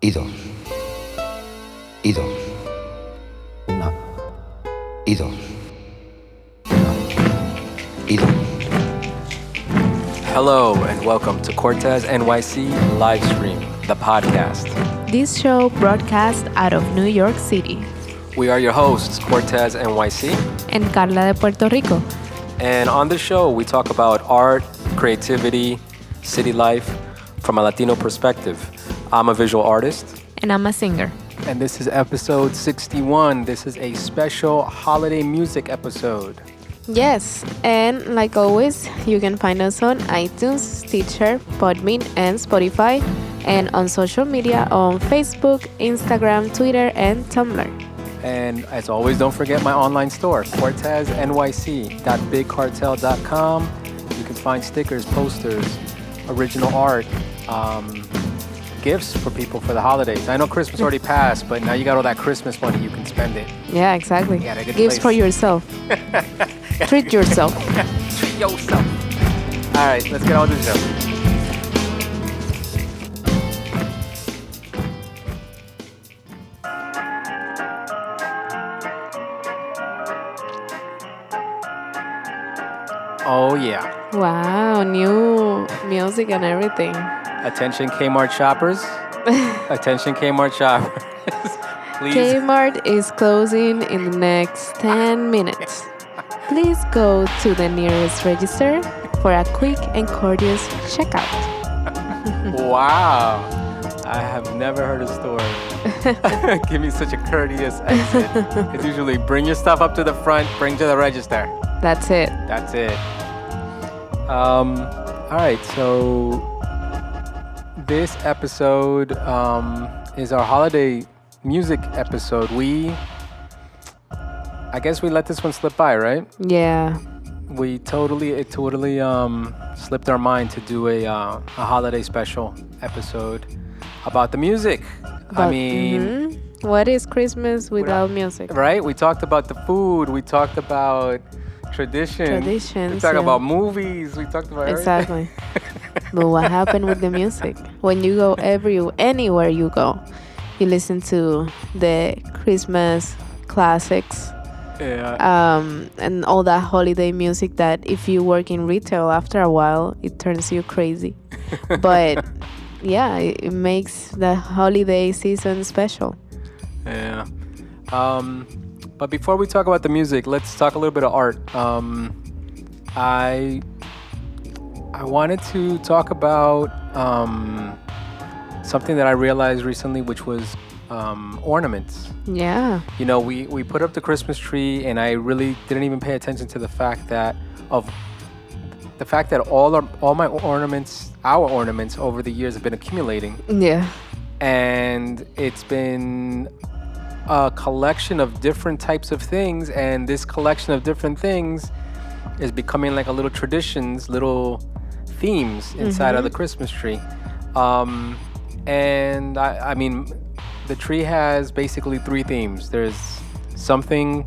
y dos, y dos, una, y dos, una, y dos. Hello and welcome to Cortes NYC Livestream, the podcast. This show broadcasts out of New York City. We are your hosts, Cortes NYC. And Carla de Puerto Rico. And on the show, we talk about art, creativity, city life from a Latino perspective. I'm a visual artist. And I'm a singer. And this is episode 61. This is a special holiday music episode. Yes, and like always, you can find us on iTunes, Stitcher, Podbean, and Spotify, and on social media on Facebook, Instagram, Twitter, and Tumblr. And as always, don't forget my online store, cortesnyc.bigcartel.com. You can find stickers, posters, original art, gifts for people for the holidays. I know Christmas already passed, but now you got all that Christmas money, you can spend it. Yeah, exactly. Yeah, Gifts place. for yourself. Treat yourself. Treat yourself. All right, let's get on with the show. Oh, yeah. Wow, new music and everything. Attention Kmart shoppers. Attention Kmart shoppers. Please. Kmart is closing in the next 10 minutes. Please go to the nearest register for a quick and courteous checkout. Wow. I have never heard a store give me such a courteous exit. It's usually bring your stuff up to the front, bring to the register. That's it. That's it. All right, so this episode is our holiday music episode. I guess we let this one slip by, right? Yeah. It totally slipped our mind to do a holiday special episode about the music. But, what is Christmas without music? Right? We talked about the food. We talked about traditions. We talked about movies. We talked about exactly. But what happened with the music? When you go anywhere you go, you listen to the Christmas classics. Yeah. And all that holiday music that if you work in retail, after a while, it turns you crazy. But yeah, it makes the holiday season special. Yeah. But before we talk about the music, let's talk a little bit of art. I wanted to talk about something that I realized recently, which was ornaments. Yeah. You know, we put up the Christmas tree, and I really didn't even pay attention to the fact that all my ornaments, our ornaments over the years have been accumulating. Yeah. And it's been a collection of different types of things, and this collection of different things is becoming like a little traditions, little themes inside of the Christmas tree. And I mean, the tree has basically three themes. There's something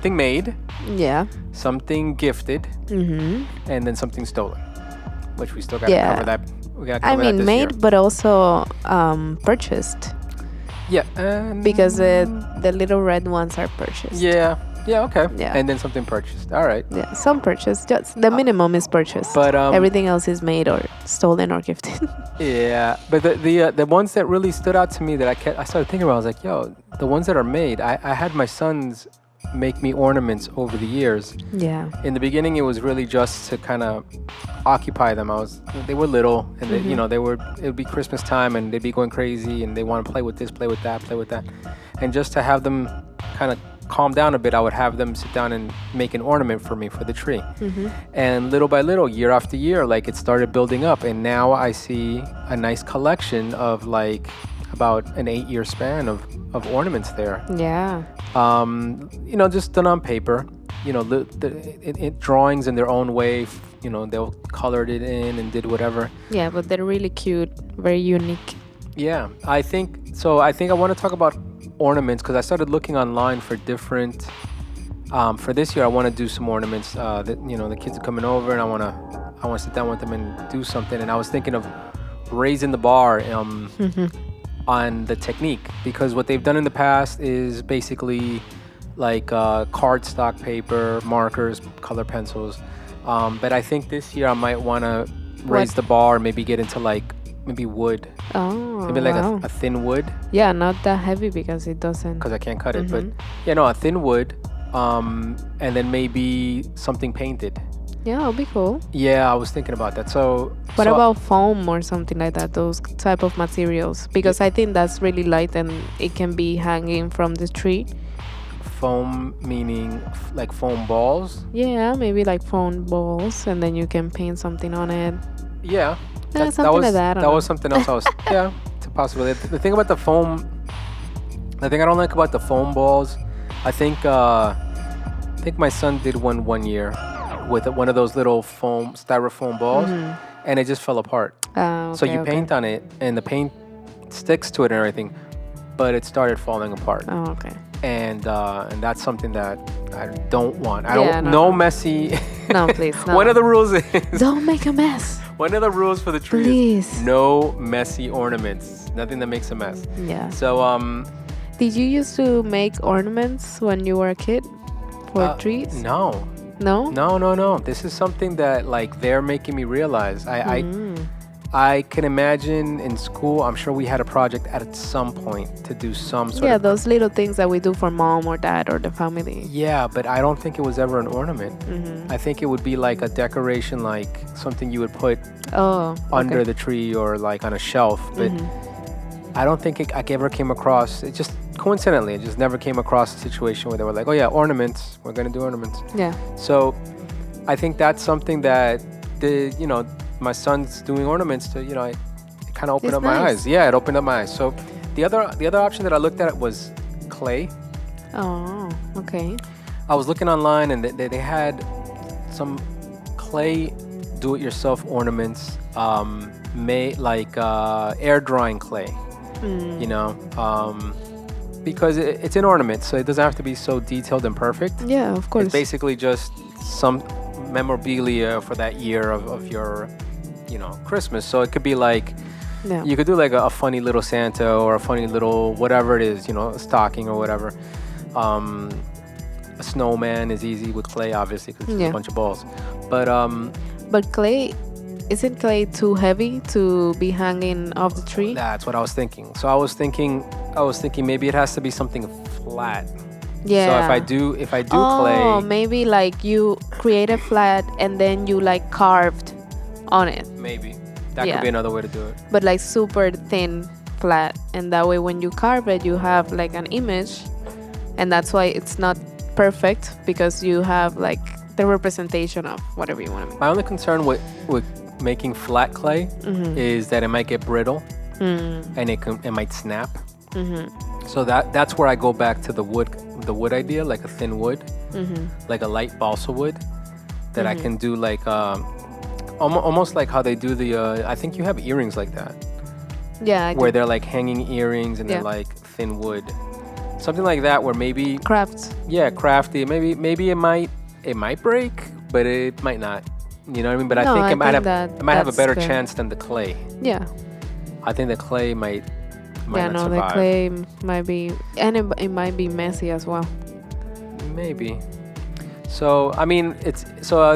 made, Yeah. something gifted, and then something stolen, which we still got to cover that. We got to cover that this made, year. but also purchased. Yeah. Because the little red ones are purchased. Yeah, okay. Yeah. And then something purchased. All right. Yeah, some purchased. Just the minimum is purchased. But everything else is made or stolen or gifted. Yeah, but the ones that really stood out to me that I started thinking about, I was like, yo, the ones that are made. I had my sons make me ornaments over the years. Yeah. In the beginning, it was really just to kind of occupy them. They were little, and it would be Christmas time, and they'd be going crazy, and they want to play with this, play with that, and just to have them kind of calm down a bit, I would have them sit down and make an ornament for me for the tree. And little by little, year after year, like it started building up, and now I see a nice collection of like about an 8-year span of ornaments there. Yeah. Just done on paper. Drawings in their own way. They'll colored it in and did whatever. Yeah, but they're really cute, very unique. Yeah, I think so. I think I want to talk about ornaments because I started looking online for different. For this year, I want to do some ornaments. The kids are coming over, and I want to sit down with them and do something. And I was thinking of raising the bar on the technique, because what they've done in the past is basically like cardstock paper, markers, color pencils. But I think this year I might want to raise the bar, maybe get into like maybe wood. Oh, Maybe like wow. a thin wood, Yeah, not that heavy because it doesn't. because I can't cut it. But yeah, no, a thin wood, and then maybe something painted. Yeah, it'll be cool. Yeah, I was thinking about that. So What so about foam or something like that? Those type of materials, because I think that's really light and it can be hanging from the tree. foam, meaning like foam balls? Yeah, maybe like foam balls, and then you can paint something on it. Yeah. Something was like that. I don't that know. was something else. I was yeah, it's a possibility. The thing about the foam, the thing I don't like about the foam balls, I think my son did one year with one of those little styrofoam balls, and it just fell apart. So you paint on it, and the paint sticks to it and everything, but it started falling apart. Oh, okay. And that's something that I don't want. I Yeah, don't no. messy. No, please. No. One of the rules is Don't make a mess. one of the rules for the tree Please. is no messy ornaments. Nothing that makes a mess. Yeah. So Did you used to make ornaments when you were a kid for trees? no. No. This is something that like they're making me realize. I can imagine in school, I'm sure we had a project at some point to do some sort Yeah, of... those little things that we do for mom or dad or the family. Yeah, but I don't think it was ever an ornament. I think it would be like a decoration, like something you would put Oh, under okay. the tree or like on a shelf. But I don't think I ever came across, it just coincidentally, it just never came across a situation where they were like, oh yeah, ornaments, we're going to do ornaments. Yeah. So I think that's something that my son's doing ornaments to, it kind of opened It's up my nice. eyes. Yeah, it opened up my eyes. So the other option that I looked at was clay. Oh, okay. I was looking online, and they had some clay do-it-yourself ornaments, made like air drying clay. Because it's an ornament, so it doesn't have to be so detailed and perfect. Yeah, of course. It's basically just some memorabilia for that year of your, Christmas. So it could be like, Yeah. you could do like a funny little Santa or a funny little whatever it is, a stocking or whatever. A snowman is easy with clay, obviously, because it's Yeah. a bunch of balls. But But clay, isn't clay too heavy to be hanging off the tree? that's what I was thinking. So I was thinking maybe it has to be something flat. Yeah. So if I do Oh, clay, maybe like you create a flat and then you like carved on it, maybe that Yeah. could be another way to do it. but like super thin flat, and that way when you carve it, you have like an image, and that's why it's not perfect, because you have like the representation of whatever you want to make. My only concern with making flat clay is that it might get brittle and it might snap. So that's where I go back to the wood idea, like a thin wood, like a light balsa wood that I can do like almost like how they do the I think you have earrings like that, Yeah, I where do. they're like hanging earrings and they're Yeah. like thin wood, something like that, where maybe Crafts. crafty, maybe it might break, but it might not. You know what I mean? But No, I think I it might think have a that's better good. chance than the clay. Yeah. I think the clay might Yeah, not no, survive. the clay might be, and it might be messy as well. Maybe. So I mean,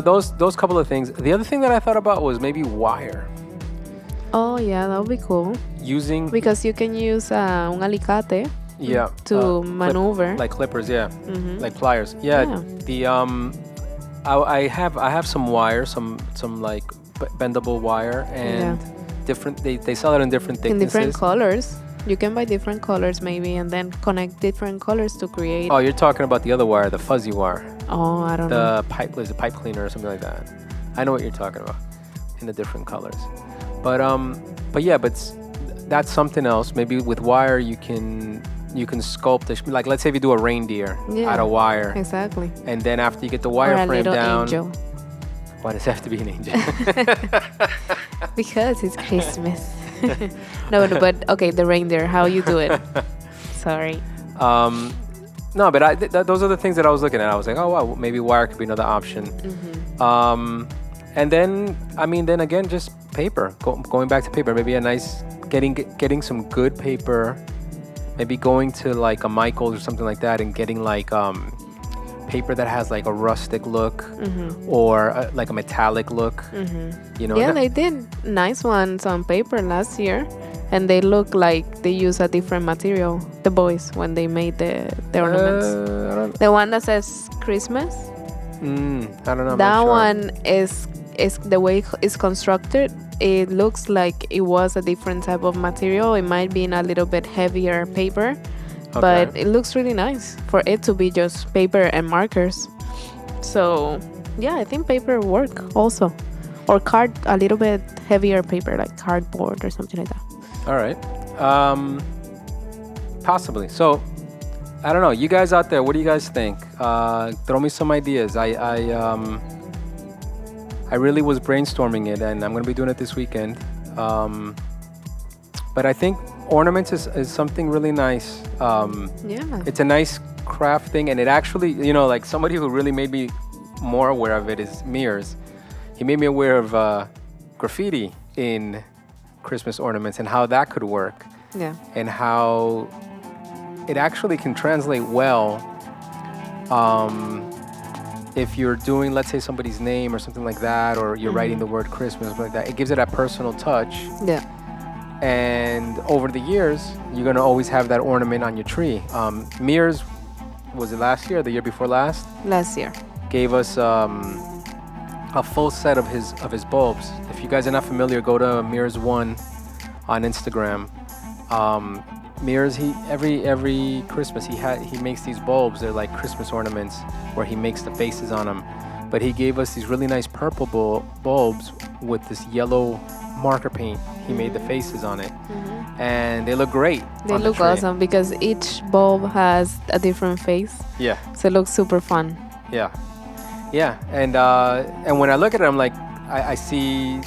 those couple of things. The other thing that I thought about was maybe wire, Oh yeah, that would be cool, using because you can use un alicate to maneuver. like clippers, yeah, Mhm. like pliers, yeah. Yeah. The I have some wire, some like bendable wire, and different. They sell it in different In thicknesses. different colors. You can buy different colors maybe, and then connect different colors to create. Oh, you're talking about the other wire, the fuzzy wire, Oh, I don't know. the pipe pipe cleaner or something like that. I know what you're talking about, in the different colors. But that's something else. Maybe with wire you can sculpt it. Like let's say if you do a reindeer Yeah. out of wire, Exactly. and then after you get the Or wire a frame little down, angel. why does it have to be an angel? Because it's Christmas. No, but okay, the reindeer, how you do it. Sorry. No, but those are the things that I was looking at. I was like, oh wow, maybe wire could be another option. And then again, just paper. Going back to paper, maybe a nice getting some good paper. Maybe going to like a Michael's or something like that, and getting like paper that has like a rustic look or like a metallic look. You know. Yeah, they did nice ones on paper last year, and they look like they use a different material. The boys when they made the ornaments. The one that says Christmas. I don't know. That one is the way it's constructed. It looks like it was a different type of material. It might be in a little bit heavier paper, but it looks really nice for it to be just paper and markers. So yeah, I think paper work also, or a little bit heavier paper like cardboard or something like that. All right, possibly. So I don't know. You guys out there, what do you guys think? Throw me some ideas. I really was brainstorming it, and I'm going to be doing it this weekend. But I think ornaments is something really nice. It's a nice craft thing, and it actually, like somebody who really made me more aware of it is Mears. He made me aware of graffiti in Christmas ornaments and how that could work. Yeah. And how it actually can translate well. If you're doing, let's say, somebody's name or something like that, or you're writing the word Christmas, something like that, it gives it a personal touch. Yeah. And over the years, you're going to always have that ornament on your tree. Mears, was it last year or the year before last? Last year. Gave us a full set of his bulbs. If you guys are not familiar, go to Mears1 on Instagram. Mears, every Christmas he makes these bulbs. They're like Christmas ornaments where he makes the faces on them. But he gave us these really nice purple bulbs with this yellow marker paint. He made the faces on it, and they look great. They look awesome because each bulb has a different face. Yeah. So it looks super fun. Yeah. And when I look at it, I'm like, I see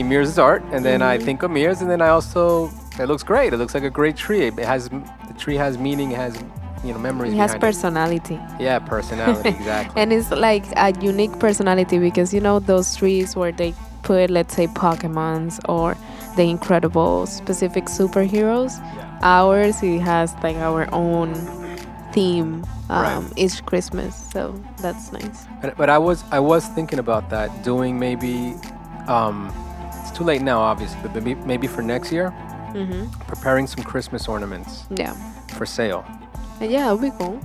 Mears' art, and then I think of Mears, and then it looks great. It looks like a great tree. The tree has meaning. It has memories. It has behind personality. it. Yeah, personality, exactly. And it's like a unique personality because those trees where they put, let's say, Pokemons or the Incredibles, specific superheroes. Yeah. Ours, it has like our own theme each Christmas, so that's nice. But I was thinking about that, doing maybe it's too late now, obviously, but maybe for next year, preparing some Christmas ornaments. Yeah. For sale. Yeah, it would be cool.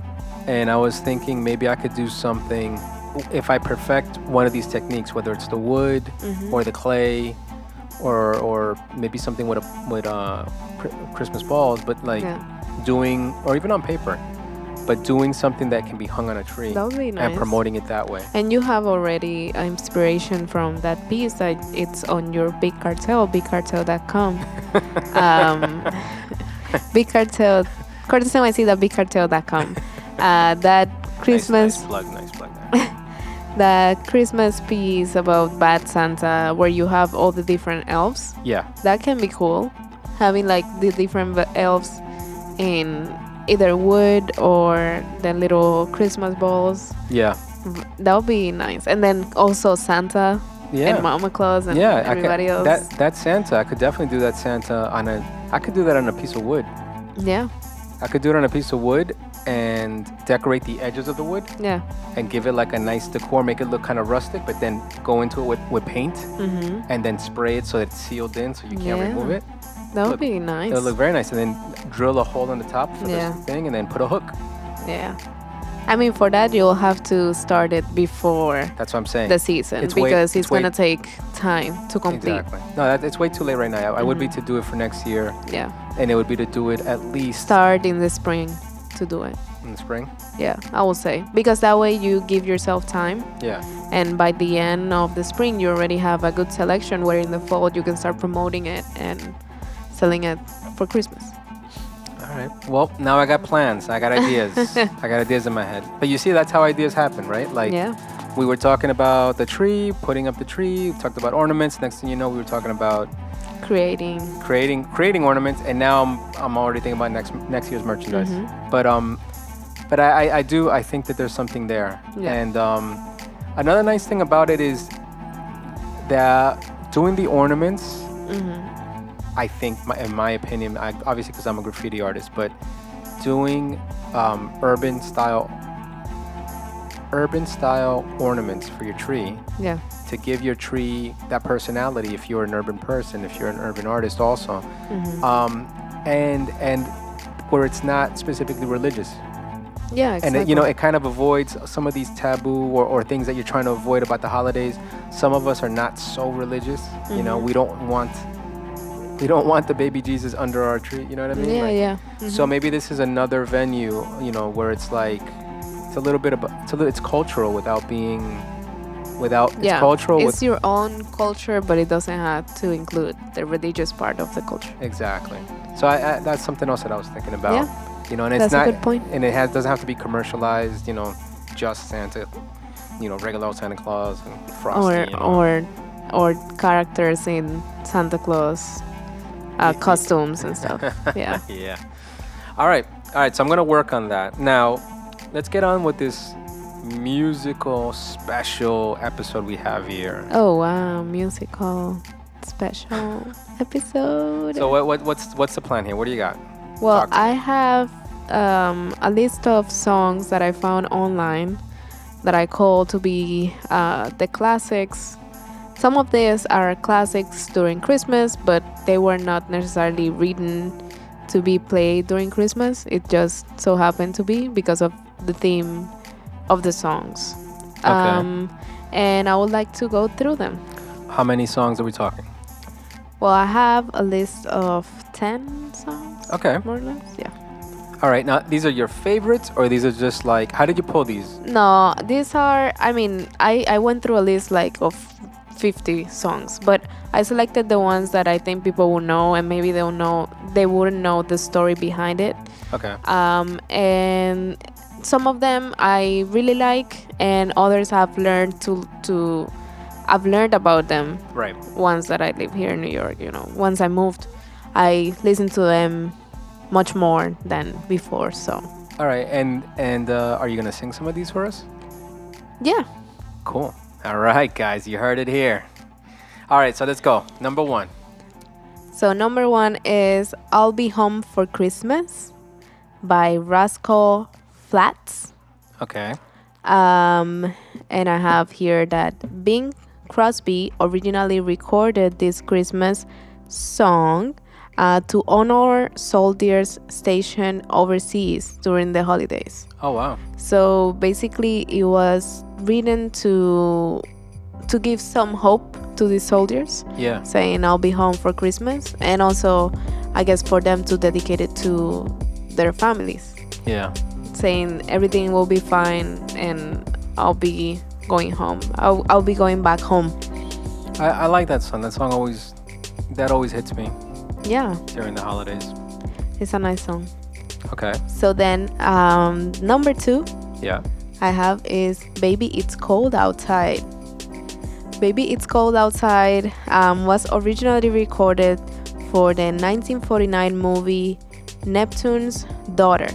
And I was thinking maybe I could do something if I perfect one of these techniques, whether it's the wood or the clay, or maybe something with Christmas balls, but doing, or even on paper, but doing something that can be hung on a tree. That would be nice. And promoting it that way. And you have already inspiration from that piece that it's on your Big Cartel, bigcartel.com. Big Cartel, Cortesnyc, bigcartel.com. That Christmas. Nice plug there. The Christmas piece about Bad Santa, where you have all the different elves. Yeah. That can be cool. Having like the different elves in either wood or the little Christmas balls. Yeah. That would be nice. And then also Santa and Mama Claus and everybody else. That Santa, I could definitely do that Santa I could do that on a piece of wood. Yeah. I could do it on a piece of wood and decorate the edges of the wood. Yeah. And give it like a nice decor, make it look kind of rustic, but then go into it with paint and then spray it so that it's sealed in so you can't remove it. That would be nice. It would look very nice. And then drill a hole in the top for this thing and then put a hook. Yeah. I mean, for that, you'll have to start it before That's what I'm saying. the season it's going to take time to complete. Exactly. No, it's way too late right now. I would be to do it for next year. Yeah. And it would be to do it at least... Start in the spring to do it. In the spring? Yeah, I will say. Because that way you give yourself time. Yeah. And by the end of the spring, you already have a good selection where in the fall you can start promoting it and selling it for Christmas. All right. Well, now I got plans. I got ideas. I got ideas in my head. But you see, that's how ideas happen, right? Like, we were talking about the tree, putting up the tree. We talked about ornaments. Next thing you know, we were talking about creating ornaments. And now I'm already thinking about next year's merchandise. But I think that there's something there. Yeah. And another nice thing about it is that doing the ornaments, Mm-hmm. I think, in my opinion, obviously because I'm a graffiti artist, but doing urban style ornaments for your tree Yeah. to give your tree that personality. If you're an urban person, if you're an urban artist, also, and where it's not specifically religious. Yeah, exactly. And it kind of avoids some of these taboo or things that you're trying to avoid about the holidays. Some of us are not so religious. You know, we don't want the baby Jesus under our tree. You know what I mean? Yeah, Like, yeah. So maybe this is another venue, where it's like it's a little bit about it's cultural without being it's cultural. It's your own culture, but it doesn't have to include the religious part of the culture. Exactly. So I that's something else that I was thinking about. Yeah. And it's That's not a good point. and it doesn't have to be commercialized. Just Santa, regular old Santa Claus and Frosty. Or characters in Santa Claus costumes and stuff. Yeah. Yeah. All right. So I'm gonna work on that. Now, let's get on with this musical special episode we have here. Oh wow, musical special episode. So what's the plan here? What do you got? Well, Talk to me. I have a list of songs that I found online that I call to be the classics. Some of these are classics during Christmas, but they were not necessarily written to be played during Christmas. It just so happened to be because of the theme of the songs. Okay. And I would like to go through them. How many songs are we talking? Well, I have a list of 10 songs. Okay. More or less, yeah. All right. Now, these are your favorites, or these are just like, how did you pull these? No, these are, I went through a list like of 50 songs, but I selected the ones that I think people will know, and maybe they wouldn't know the story behind it. Okay. And some of them I really like, and others I've learned I've learned about them. Right. Once that I live here in New York, once I moved, I listened to them much more than before. So. All right. And are you gonna sing some of these for us? Yeah. Cool. All right, guys, you heard it here. All right, so let's go. Number 1. So number 1 is "I'll Be Home for Christmas" by Rascal Flatts. Okay. And I have here that Bing Crosby originally recorded this Christmas song to honor soldiers stationed overseas during the holidays. Oh, wow. So basically, it was written to give some hope to the soldiers. Yeah. Saying I'll be home for Christmas, and also, I guess, for them to dedicate it to their families. Yeah. Saying everything will be fine, and I'll be going home. I'll be going back home. I like that song. That song always hits me. Yeah. During the holidays. It's a nice song. Okay. So then, number 2. Yeah. I have is "Baby It's Cold Outside." "Baby It's Cold Outside" was originally recorded for the 1949 movie Neptune's Daughter,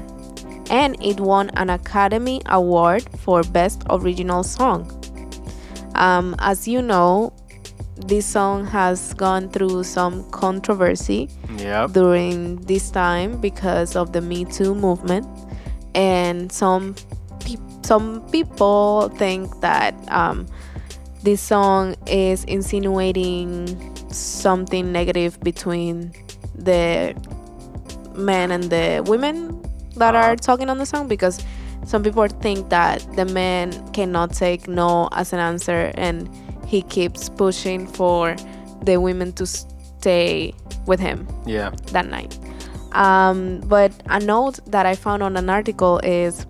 and it won an Academy Award for Best Original Song. As you know, this song has gone through some controversy during this time because of the Me Too movement, and some people think that this song is insinuating something negative between the men and the women that are talking on the song, because some people think that the man cannot take no as an answer, and he keeps pushing for the women to stay with him that night. But a note that I found on an article is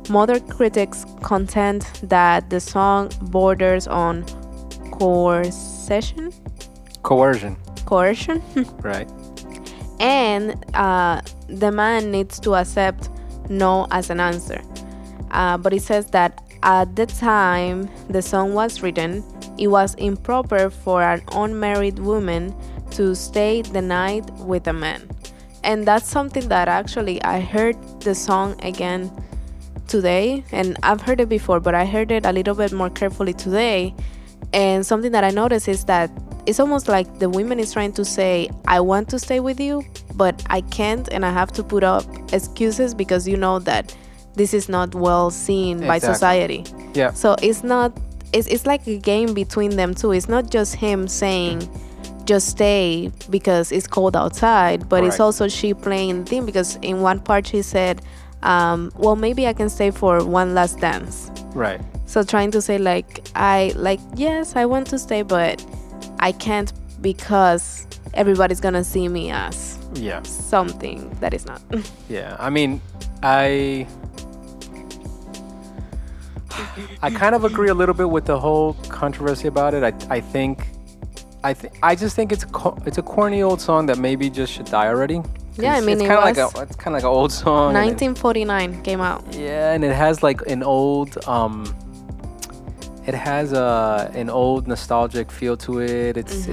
modern critics contend that the song borders on coercion. Right. And the man needs to accept no as an answer. But it says that at the time the song was written, it was improper for an unmarried woman to stay the night with a man. And that's something that actually I heard the song again today, and I've heard it before, but I heard it a little bit more carefully today. And something that I noticed is that it's almost like the women is trying to say, I want to stay with you, but I can't, and I have to put up excuses because you know that this is not well seen by society. Yeah. So it's not, it's like a game between them too. It's not just him saying just stay because it's cold outside, but it's also she playing the thing, because in one part she said, well, maybe I can stay for one last dance. Right. So trying to say yes, I want to stay, but I can't because everybody's gonna see me as something that is not. Yeah, I mean, I kind of agree a little bit with the whole controversy about it. I just think it's a corny old song that maybe just should die already. Yeah, I mean, it's kind of like an old song. 1949 came out. Yeah, and it has like an old it has an old nostalgic feel to it. It's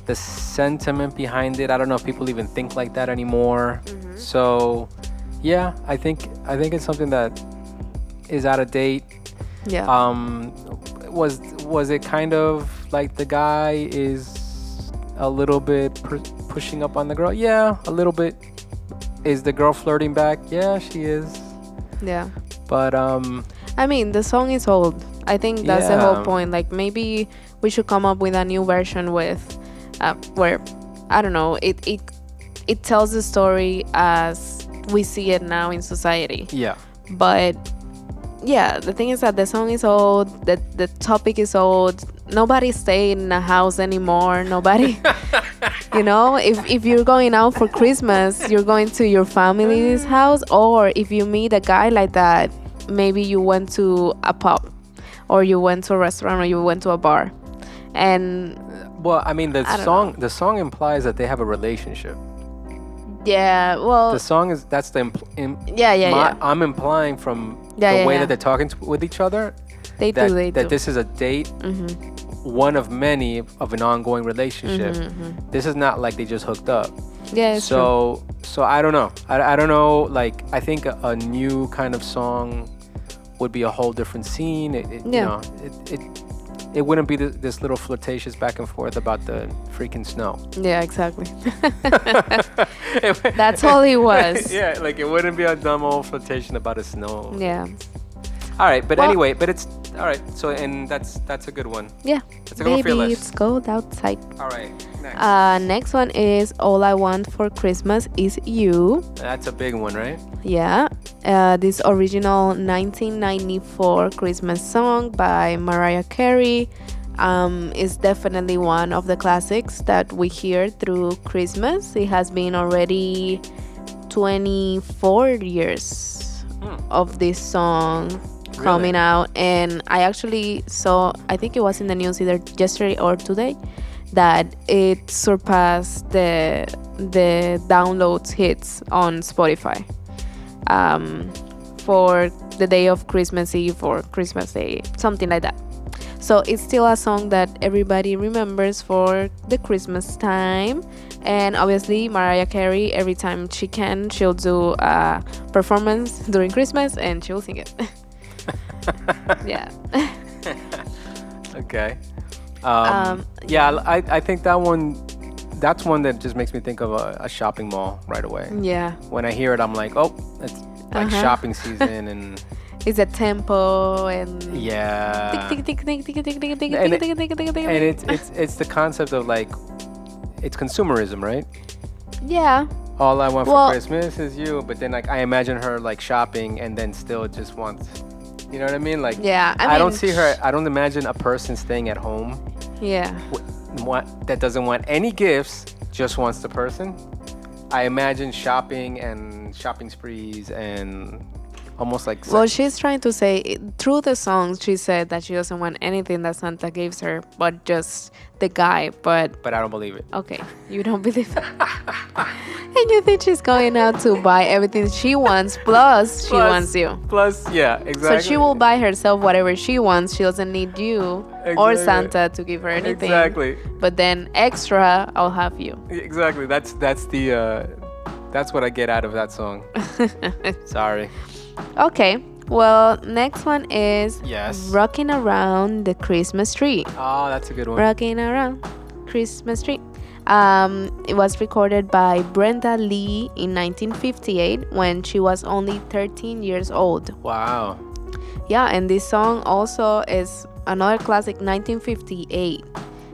the sentiment behind it. I don't know if people even think like that anymore. So, yeah, I think it's something that is out of date. Yeah. Was it kind of like the guy is a little bit pushing up on the girl? Yeah, a little bit. Is the girl flirting back? Yeah, she is. Yeah. But I mean, the song is old. I think that's the whole point. Like, maybe we should come up with a new version with where, I don't know, it tells the story as we see it now in society. Yeah. But yeah, the thing is that the song is old, the topic is old. Nobody stay in a house anymore. Nobody, you know, if you're going out for Christmas, you're going to your family's house, or if you meet a guy like that, maybe you went to a pub, or you went to a restaurant, or you went to a bar. And well, I mean, the song implies that they have a relationship. Yeah, well, the song is I'm implying from the way that they're talking with each other. They do. That this is a date, one of many of an ongoing relationship. This is not like they just hooked up. Yeah. So I don't know. I don't know. Like, I think a new kind of song would be a whole different scene. You know, it wouldn't be this little flirtatious back and forth about the freaking snow. Yeah, exactly. That's all it was. Yeah, like it wouldn't be a dumb old flirtation about a snow. Yeah. All right, but anyway, it's all right. So, and that's a good one. Yeah. That's a good one for your list. It's cold outside. All right. Next. Next one is All I Want for Christmas Is You. That's a big one, right? Yeah. This original 1994 Christmas song by Mariah Carey is definitely one of the classics that we hear through Christmas. It has been already 24 years of this song coming out, and I actually saw, I think it was in the news either yesterday or today, that it surpassed the downloads hits on Spotify for the day of Christmas Eve or Christmas Day, something like that. So it's still a song that everybody remembers for the Christmas time. And obviously Mariah Carey, every time she can, she'll do a performance during Christmas and she'll sing it. Yeah. Okay. I think that's one that just makes me think of a shopping mall right away. Yeah. When I hear it, I'm like, oh, it's like shopping season, and it's a tempo and and it's the concept of like, it's consumerism, right? Yeah. All I want for Christmas is you, but then like I imagine her like shopping and then still just wants, you know what I mean? Like, yeah, I don't see her. I don't imagine a person staying at home. Yeah. That doesn't want any gifts, just wants the person. I imagine shopping and shopping sprees and almost like sex. Well, she's trying to say through the songs, she said that she doesn't want anything that Santa gives her, but just the guy. But I don't believe it. Okay, you don't believe it. And you think she's going out to buy everything she wants, plus she wants you. Plus, yeah, exactly. So she will buy herself whatever she wants. She doesn't need you or Santa to give her anything. Exactly. But then extra, I'll have you. Exactly. That's what I get out of that song. Sorry. Okay. Well, next one is Yes. Rocking Around the Christmas Tree. Oh, that's a good one. Rocking Around Christmas Tree. It was recorded by Brenda Lee in 1958 when she was only 13 years old. Wow. Yeah, and this song also is another classic, 1958.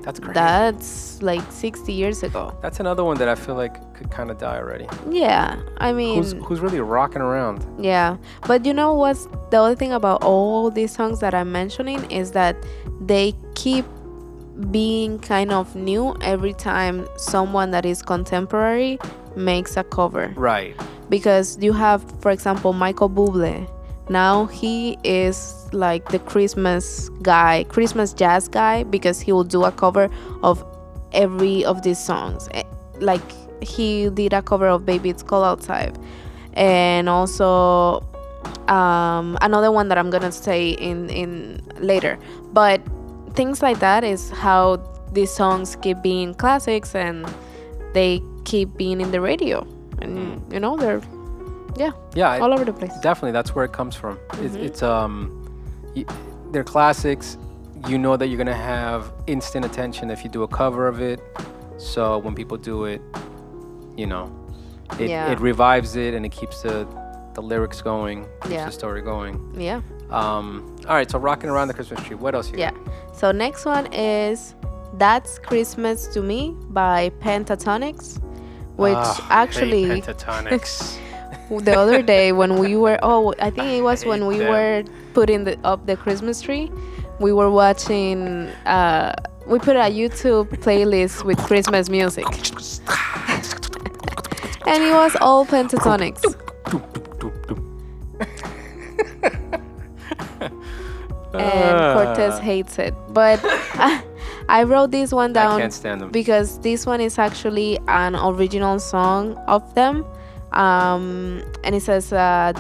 That's crazy. That's like 60 years ago. That's another one that I feel like could kind of die already. Yeah, I mean, Who's really rocking around? yeah. But you know what's the other thing about all these songs that I'm mentioning is that they keep being kind of new every time someone that is contemporary makes a cover. Right. Because you have, for example, Michael Bublé. Now he is like the Christmas jazz guy, because he will do a cover of every of these songs. Like he did a cover of Baby It's Cold Outside. And also another one that I'm gonna say in later. But things like that is how these songs keep being classics and they keep being in the radio. And you know, they're all over the place. Definitely, that's where it comes from. It's they're classics. You know that you're gonna have instant attention if you do a cover of it. So when people do it, you know, it revives it and it keeps the lyrics going, keeps the story going. Yeah. All right, so Rocking Around the Christmas Tree. What else you got? So next one is That's Christmas to Me by Pentatonics, which actually Hey, Pentatonics. the other day when we were I think it was when we were putting up the Christmas tree, we were watching we put a YouTube playlist with Christmas music. And it was all Pentatonics. And Cortes hates it. But I wrote this one down. I can't stand them. Because this one is actually an original song of them. And it says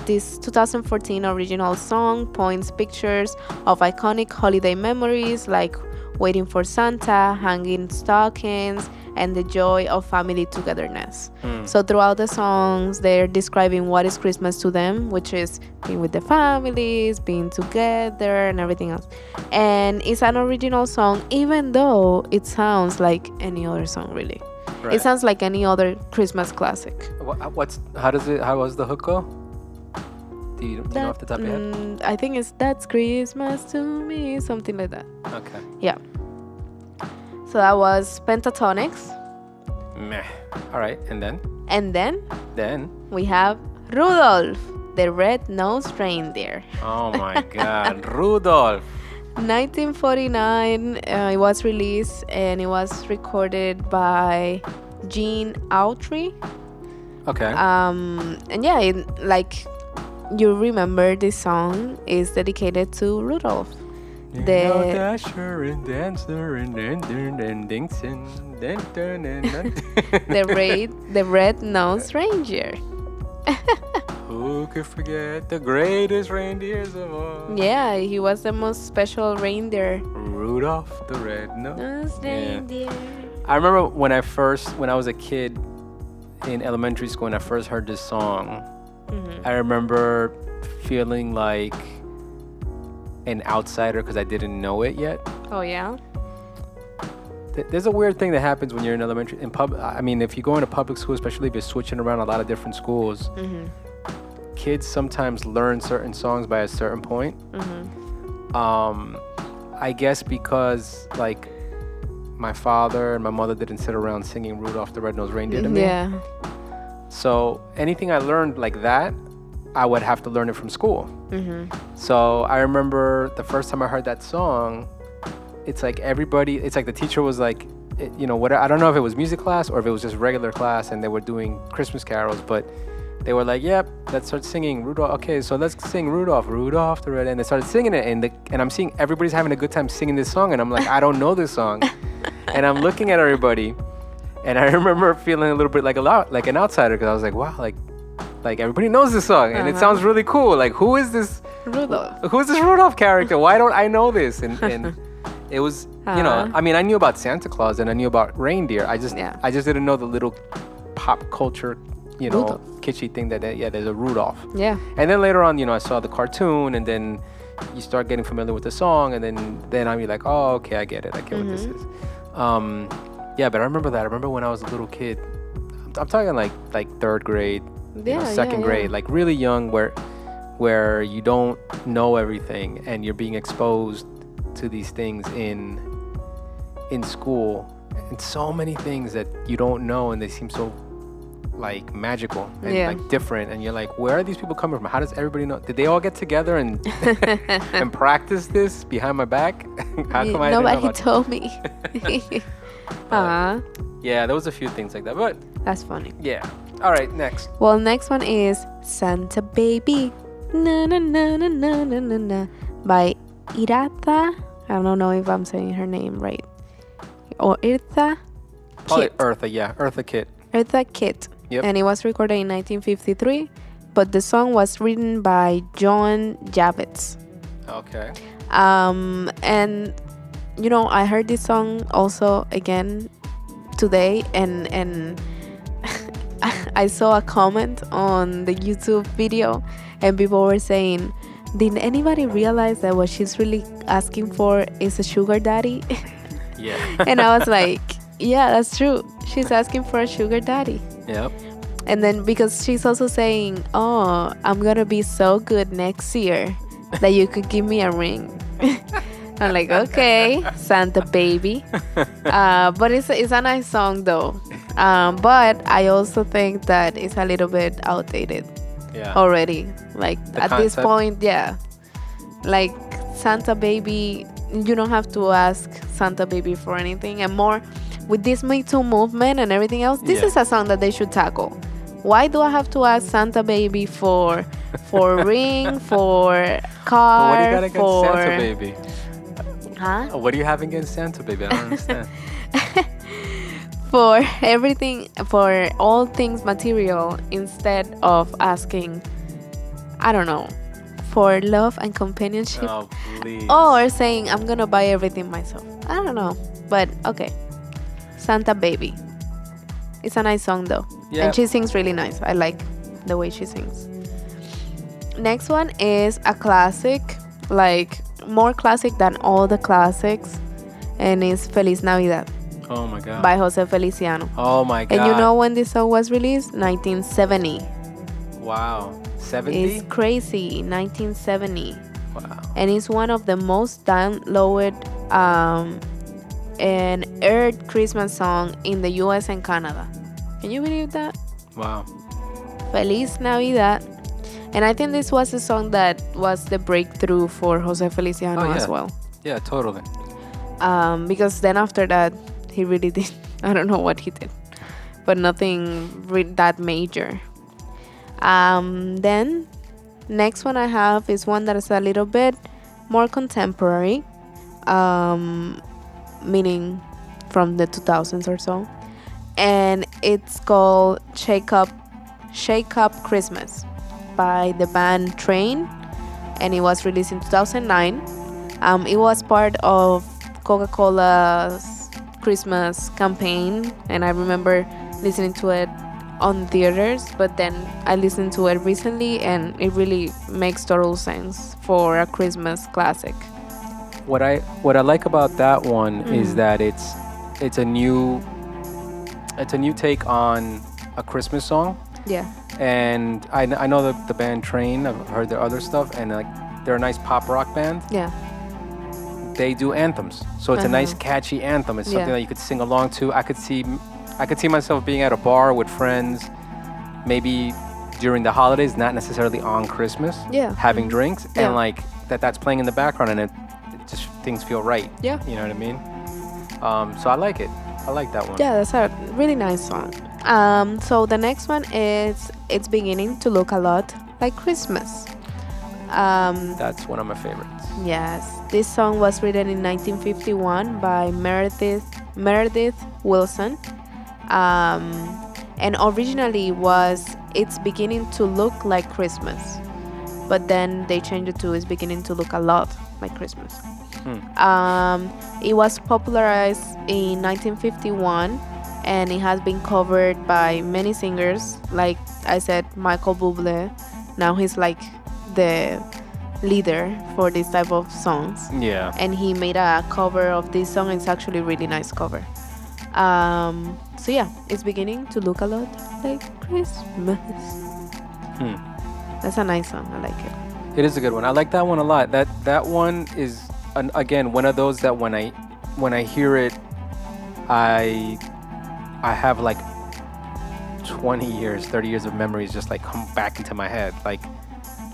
this 2014 original song points pictures of iconic holiday memories like waiting for Santa, hanging stockings, and the joy of family togetherness. So throughout the songs, they're describing what is Christmas to them, which is being with the families, being together, and everything else. And it's an original song, even though it sounds like any other song, really. Right. It sounds like any other Christmas classic. How does the hook go? Do you know off the top of your head? I think it's That's Christmas to Me, something like that. Okay. Yeah. So that was Pentatonics. Meh. All right, and then? And then Then? we have Rudolph, the Red-Nosed Reindeer. Oh my God, Rudolph. 1949, it was released and it was recorded by Gene Autry. Okay. And yeah, like you remember this song is dedicated to Rudolph. Dasher and Dancer and Dixon. The red-nosed reindeer. Who could forget the greatest reindeers of all? Yeah, he was the most special reindeer. Rudolph the Red-Nosed Reindeer. I remember when I was a kid in elementary school and I first heard this song, I remember feeling like an outsider because I didn't know it yet. Oh yeah. There's a weird thing that happens when you're in elementary I mean, if you go into public school, especially if you're switching around a lot of different schools, kids sometimes learn certain songs by a certain point. I guess because like my father and my mother didn't sit around singing Rudolph the Red-Nosed Reindeer to me. Yeah. So anything I learned like that, I would have to learn it from school. So I remember the first time I heard that song, it's like the teacher was like, I don't know if it was music class or if it was just regular class and they were doing Christmas carols, but they were like, yep, let's start singing Rudolph. Okay, so let's sing Rudolph the Red. And they started singing it and I'm seeing everybody's having a good time singing this song and I'm like, I don't know this song. And I'm looking at everybody and I remember feeling a little bit like an outsider because I was like, wow, like everybody knows this song and it sounds really cool. Like, who is this Rudolph? Who's this Rudolph character? Why don't I know this? And it was, I mean, I knew about Santa Claus and I knew about reindeer. I just didn't know the little pop culture Rudolph. kitschy thing there's a Rudolph. Yeah. And then later on, I saw the cartoon, and then you start getting familiar with the song, and then I'm like, oh, okay, I get it. I get what this is. Yeah, but I remember that. I remember when I was a little kid. I'm talking like third grade, second grade, like really young, where you don't know everything, and you're being exposed to these things in school, and so many things that you don't know, and they seem so like magical and like different, and you're like, where are these people coming from? How does everybody know? Did they all get together and and practice this behind my back? How come nobody told me? Yeah, there was a few things like that, but that's funny. Yeah. All right, next. Well, next one is Santa Baby, na na na na na na na na, by Irata. I don't know if I'm saying her name right, or Irtha. Probably Eartha, yeah, Eartha Kitt. Eartha Kitt. Yep. And it was recorded in 1953, but the song was written by John Javits. Okay. And I heard this song also again today, and I saw a comment on the YouTube video, and people were saying, did anybody realize that what she's really asking for is a sugar daddy? Yeah. And I was like, yeah, that's true. She's asking for a sugar daddy. Yep. And then because she's also saying, oh, I'm going to be so good next year that you could give me a ring. I'm like, okay, Santa Baby. But it's a nice song though. But I also think that it's a little bit outdated already. Like at this point, like Santa Baby, you don't have to ask Santa Baby for anything. And more with this Me Too movement and everything else, this is a song that they should tackle. Why do I have to ask Santa Baby for ring, for car, what do you got against Santa Baby? Huh? What do you have against Santa Baby? I don't understand. For everything, for all things material, instead of asking, I don't know, for love and companionship. Oh, please. Or saying, I'm gonna buy everything myself. I don't know. But okay. Santa Baby. It's a nice song though. Yeah. And she sings really nice. I like the way she sings. Next one is a classic, like more classic than all the classics, and it's Feliz Navidad. Oh my God. By Jose Feliciano. Oh my God. And you know when this song was released? 1970. Wow. 70? It's crazy. 1970. Wow. And it's one of the most downloaded and aired Christmas song in the US and Canada. Can you believe that? Wow. Feliz Navidad. And I think this was a song that was the breakthrough for Jose Feliciano as well. Yeah, totally. Because then after that, he really did. I don't know what he did, but nothing that major. Then next one I have is one that is a little bit more contemporary, meaning from the 2000s or so, and it's called Shake Up Christmas by the band Train, and it was released in 2009. It was part of Coca-Cola's Christmas campaign, and I remember listening to it on theaters, but then I listened to it recently and it really makes total sense for a Christmas classic. What I like about that one is that it's a new take on a Christmas song. Yeah. And I know the band Train. I've heard their other stuff, and like they're a nice pop rock band. Yeah. They do anthems, so it's a nice catchy anthem. It's something that you could sing along to. I could see myself being at a bar with friends, maybe during the holidays, not necessarily on Christmas. Yeah. Having drinks and like that's playing in the background, and it just things feel right. Yeah. You know what I mean? So I like it. I like that one. Yeah, that's a really nice song. So the next one is It's Beginning to Look a Lot Like Christmas. That's one of my favorites. Yes, this song was written in 1951 by Meredith Wilson, and originally was It's Beginning to Look Like Christmas, but then they changed it to It's Beginning to Look a Lot Like Christmas. It was popularized in 1951, and it has been covered by many singers. Like I said, Michael Bublé. Now he's like the leader for this type of songs. Yeah. And he made a cover of this song. It's actually a really nice cover. So yeah, it's beginning to look a lot like Christmas. That's a nice song. I like it. It is a good one. I like that one a lot. That one is again one of those that when I hear it, I have like 20 years, 30 years of memories just like come back into my head. Like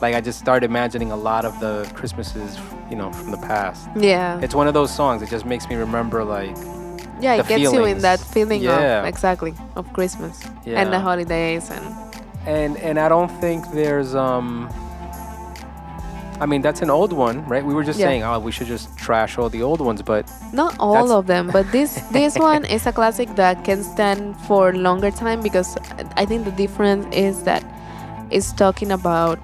I just start imagining a lot of the Christmases, from the past. Yeah. It's one of those songs. It just makes me remember like. Yeah, the it gets you in feelings. that feeling Yeah. of Christmas Yeah. and the holidays And I don't think there's I mean that's an old one, right? We were just Yeah. saying, oh, we should just trash all the old ones, but not all That's- of them, but this one is a classic that can stand for longer time because I think the difference is that it's talking about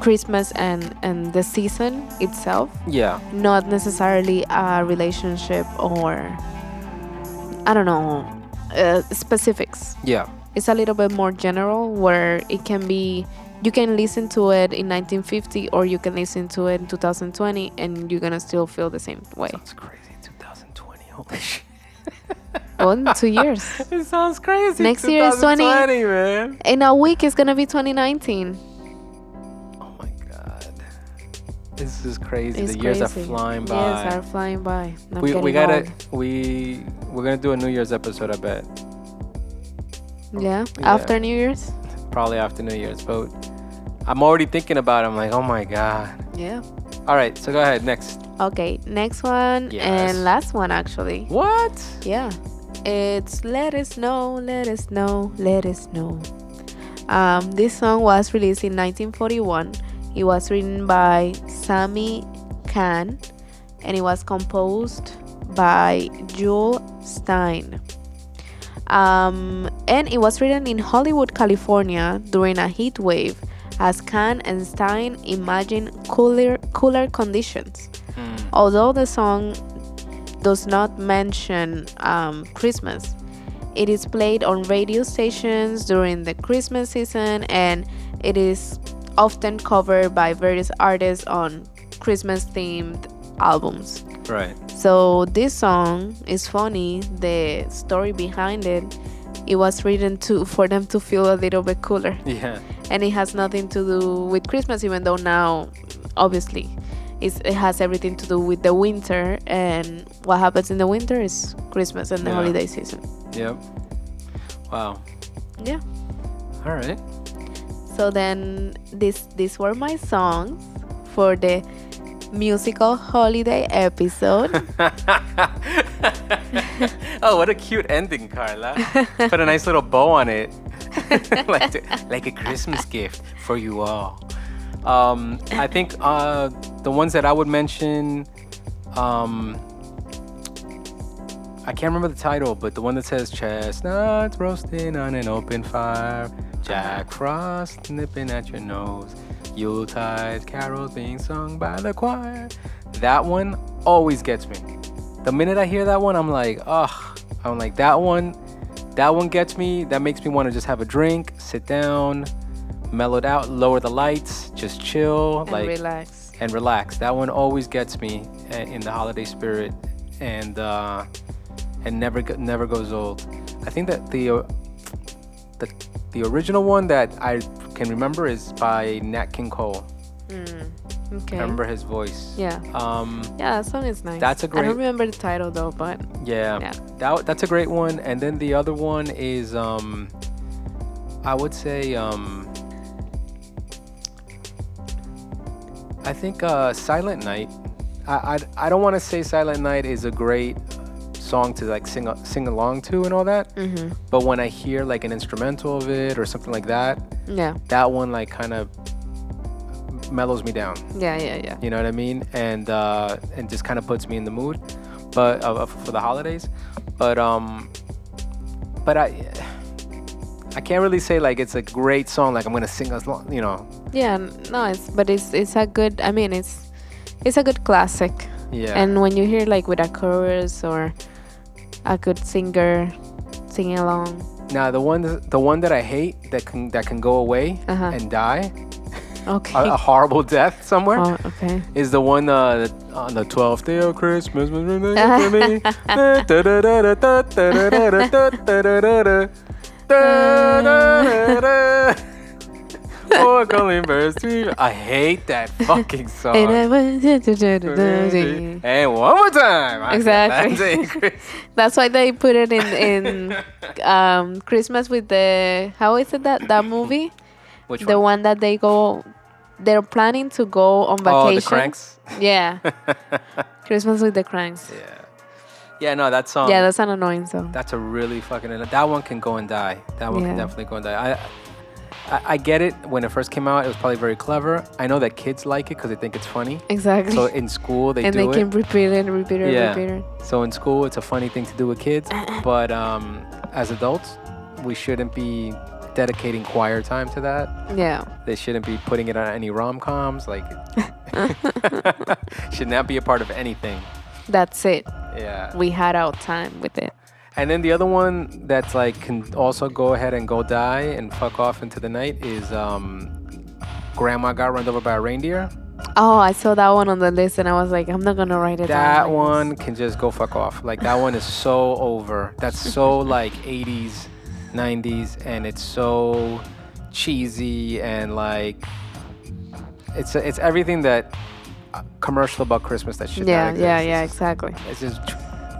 Christmas and the season itself, yeah, not necessarily a relationship or I don't know specifics. yeah, It's a little bit more general where it can be you can listen to it in 1950 or you can listen to it in 2020 and you're gonna still feel the same way. sounds crazy. 2020, holy shit. Oh, in 2 years. It sounds crazy. Next year is 20. 2020, man. In a week it's gonna be 2019. Oh my god, this is crazy. It's The years are crazy. flying by. Years are flying by. I'm we getting gotta old. we're gonna do a New Year's episode, I bet. Yeah? Yeah. After New Year's? Probably after New Year's, but I'm already thinking about it. I'm like, oh my god. Yeah. All right, so go ahead. Next. Okay, next one Yes. and last one actually. What? Yeah. It's Let Us Know, Let Us Know, Let Us Know. This song was released in 1941. It was written by Sammy Cahn and it was composed by Jules Stein. And it was written in Hollywood, California during a heat wave as Cahn and Stein imagined cooler conditions. Although the song does not mention Christmas, it is played on radio stations during the Christmas season and it is often covered by various artists on Christmas themed albums. Right. So this song is funny. The story behind it was written for them to feel a little bit cooler. Yeah. And it has nothing to do with Christmas, even though now, obviously, it has everything to do with the winter. And what happens in the winter is Christmas and the Yeah. holiday season. Yep. Wow. Yeah. All right. So then these were my songs for the musical holiday episode. Oh, what a cute ending, Carla. Put a nice little bow on it. like a Christmas gift for you all. I think the ones that I would mention, I can't remember the title, but the one that says chestnuts roasting on an open fire, Jack Frost nipping at your nose, Yuletide carols being sung by the choir. That one always gets me. The minute I hear that one, I'm like, ugh. I'm like, that one gets me. That makes me want to just have a drink, sit down, mellow it out, lower the lights, just chill, And like relax. and relax. That one always gets me in the holiday spirit, and never goes old. I think that the original one that I can remember is by Nat King Cole. Okay. I remember his voice. Yeah. Yeah, that song is nice. That's a I great- don't remember the title though, but Yeah. That's a great one. And then the other one is I would say I think Silent Night. I don't want to say Silent Night is a great song to like sing along to and all that. But when I hear like an instrumental of it or something like that, yeah. that one like kind of mellows me down. Yeah. You know what I mean? And just kind of puts me in the mood, but for the holidays. But I can't really say like it's a great song. Like I'm gonna sing as long, you know. Yeah, no, it's a good. I mean, it's a good classic. Yeah. And when you hear like with a chorus or a good singer singing along. Now the one that I hate that can go away and die, Okay. a horrible death somewhere, Oh, okay. is the one on the 12th day of Christmas. Oh, calling birds to I hate that fucking song. And one more time. Exactly. That's why they put it in Christmas with the, how is it that movie? Which the one? one that they're planning to go on vacation. Oh, the Cranks? Yeah. Christmas with the Cranks. Yeah. Yeah, no, that song. Yeah, that's an annoying song. That's a really fucking... That one can go and die. That one can definitely go and die. I get it. When it first came out, it was probably very clever. I know that kids like it because they think it's funny. Exactly. So in school, they do it. And they can repeat it. So in school, it's a funny thing to do with kids. But as adults, we shouldn't be dedicating choir time to that. Yeah. They shouldn't be putting it on any rom-coms. Like, should not be a part of anything. That's it. Yeah. We had our time with it. And then the other one that's like can also go ahead and go die and fuck off into the night is Grandma Got Run Over by a Reindeer. Oh, I saw that one on the list and I was like, I'm not going to write it down. That one can just go fuck off. Like, that one is so over. That's so like 80s, 90s, and it's so cheesy and like it's everything that commercial about Christmas that should not exist. Yeah, exactly. It's just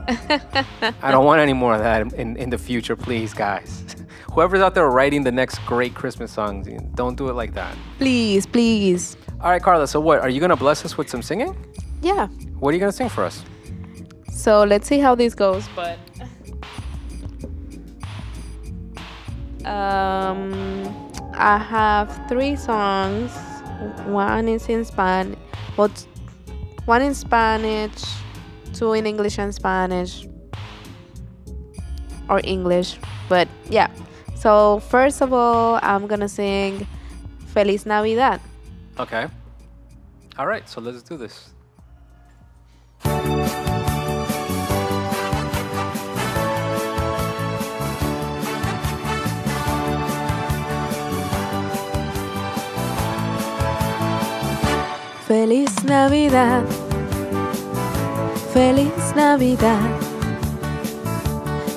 I don't want any more of that in the future, please, guys. Whoever's out there writing the next great Christmas songs, don't do it like that. Please. All right, Carla, so what? Are you going to bless us with some singing? Yeah. What are you going to sing for us? So let's see how this goes, but I have 3 songs. One is in Spanish, one in Spanish, 2 in English and Spanish, or English, but yeah. So first of all, I'm gonna sing Feliz Navidad. Okay. All right, so let's do this. Feliz Navidad, Feliz Navidad,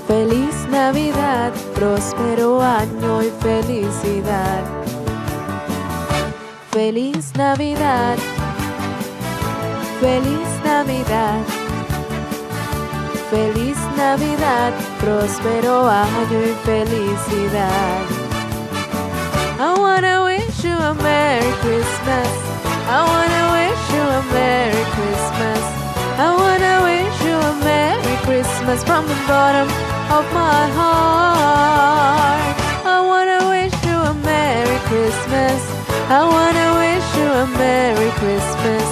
Feliz Navidad, próspero año y felicidad. Feliz Navidad, Feliz Navidad, Feliz Navidad, próspero año y felicidad. I wanna wish you a Merry Christmas. I wanna wish you a Merry Christmas. I wanna wish you a Merry Christmas from the bottom of my heart. I wanna wish you a Merry Christmas. I wanna wish you a Merry Christmas.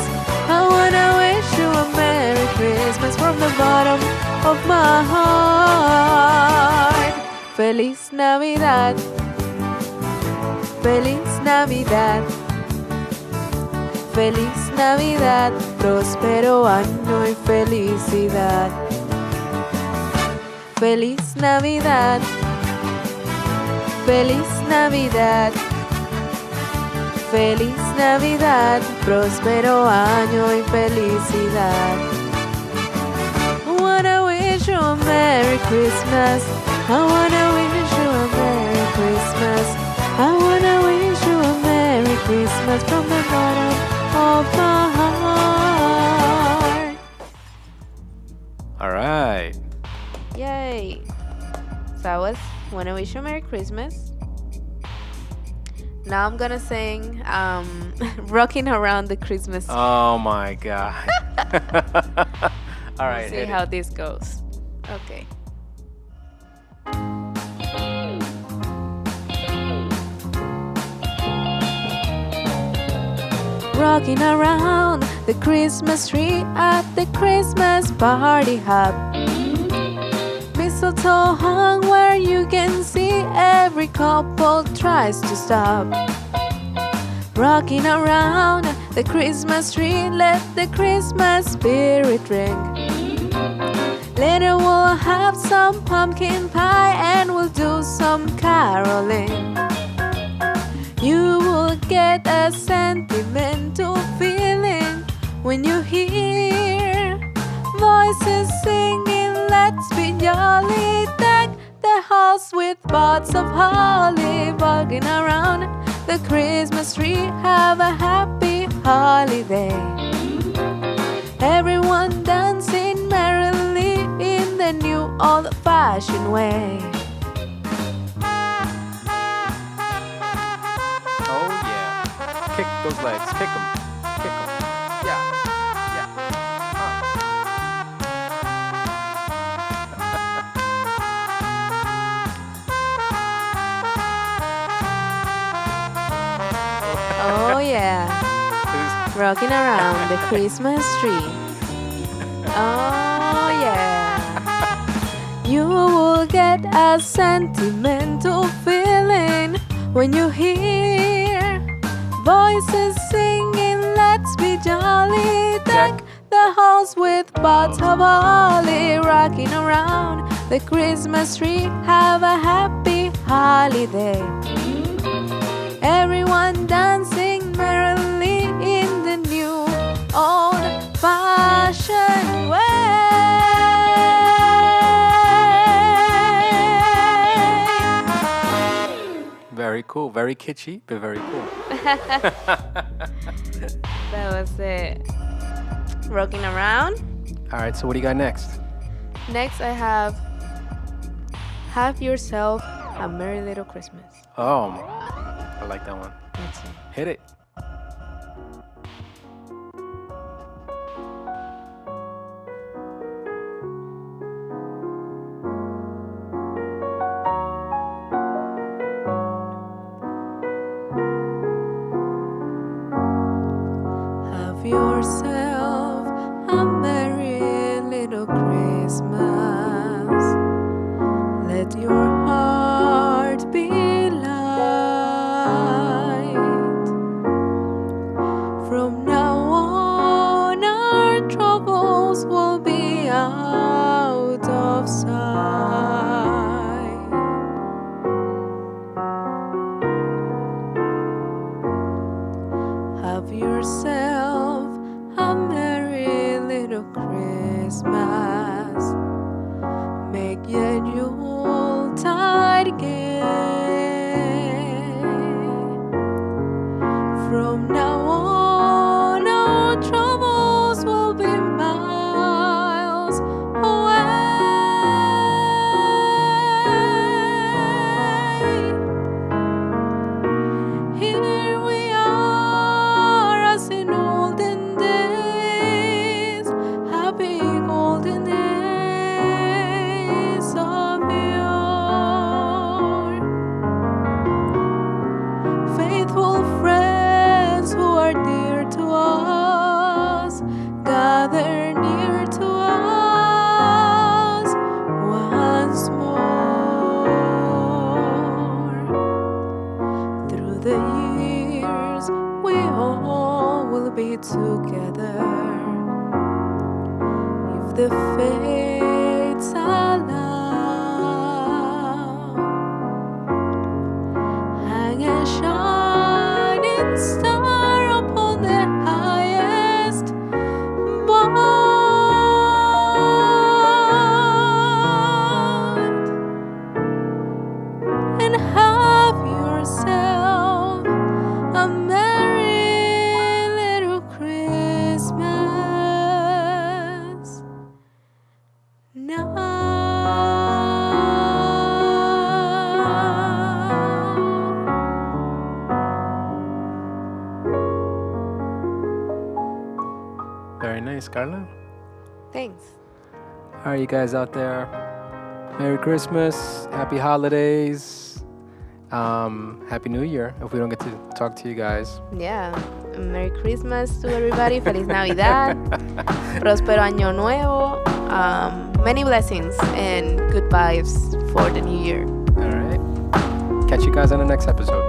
I wanna wish you a Merry Christmas from the bottom of my heart. Feliz Navidad. Feliz Navidad. Feliz Navidad, próspero año y felicidad. Feliz Navidad, Feliz Navidad, Feliz Navidad, próspero año y felicidad. I wanna wish you a Merry Christmas. I wanna wish you a Merry Christmas. I wanna wish you a Merry Christmas from the bottom of my heart. All right. Yay. So that was Wanna Wish You a Merry Christmas. Now I'm gonna sing Rocking Around the Christmas Tree. Oh my God. All right. See how this goes. Okay. Rocking around the Christmas tree at the Christmas party hop. Mistletoe hung where you can see every couple tries to stop. Rocking around the Christmas tree, let the Christmas spirit ring. Later we'll have some pumpkin pie and we'll do some caroling. You will get a sentimental feeling when you hear voices singing, let's be jolly. Deck the halls with pots of holly, walking around the Christmas tree. Have a happy holiday. Everyone dancing merrily in the new old-fashioned way. Oh yeah. Kick those legs. Kick them. Kick them. Yeah. Yeah. Oh yeah, rocking around the Christmas tree. Oh yeah. You will get a sentimental feeling when you hear voices singing, let's be jolly. Deck the halls with pots of holly, rocking around the Christmas tree. Have a happy holiday. Everyone dancing merrily in the new old-fashioned way. Very cool. Very kitschy, but very cool. That was it. Rocking around. All right, so what do you got next? Next I have Yourself a Merry Little Christmas. Oh, I like that one. Let's see. Hit it. Have yourself a merry little Christmas. Let your heart be light. From now on, our troubles will be out of sight. Have yourself a merry little Christmas. Make your Yuletide gay. From now on, our troubles will be miles away. Here we are as in olden days, happy golden days of yore. Faithful friends who are dear to us, gather near to us once more. Through the years, we all will be together. If the fates allow, hang a shining star upon the highest bough, and have yourself a merry little Christmas now. Very nice, Carla. Thanks. All right, you guys out there. Merry Christmas. Happy holidays. Happy New Year if we don't get to talk to you guys. Yeah. Merry Christmas to everybody. Feliz Navidad. Próspero Año Nuevo. Many blessings and good vibes for the new year. All right. Catch you guys on the next episode.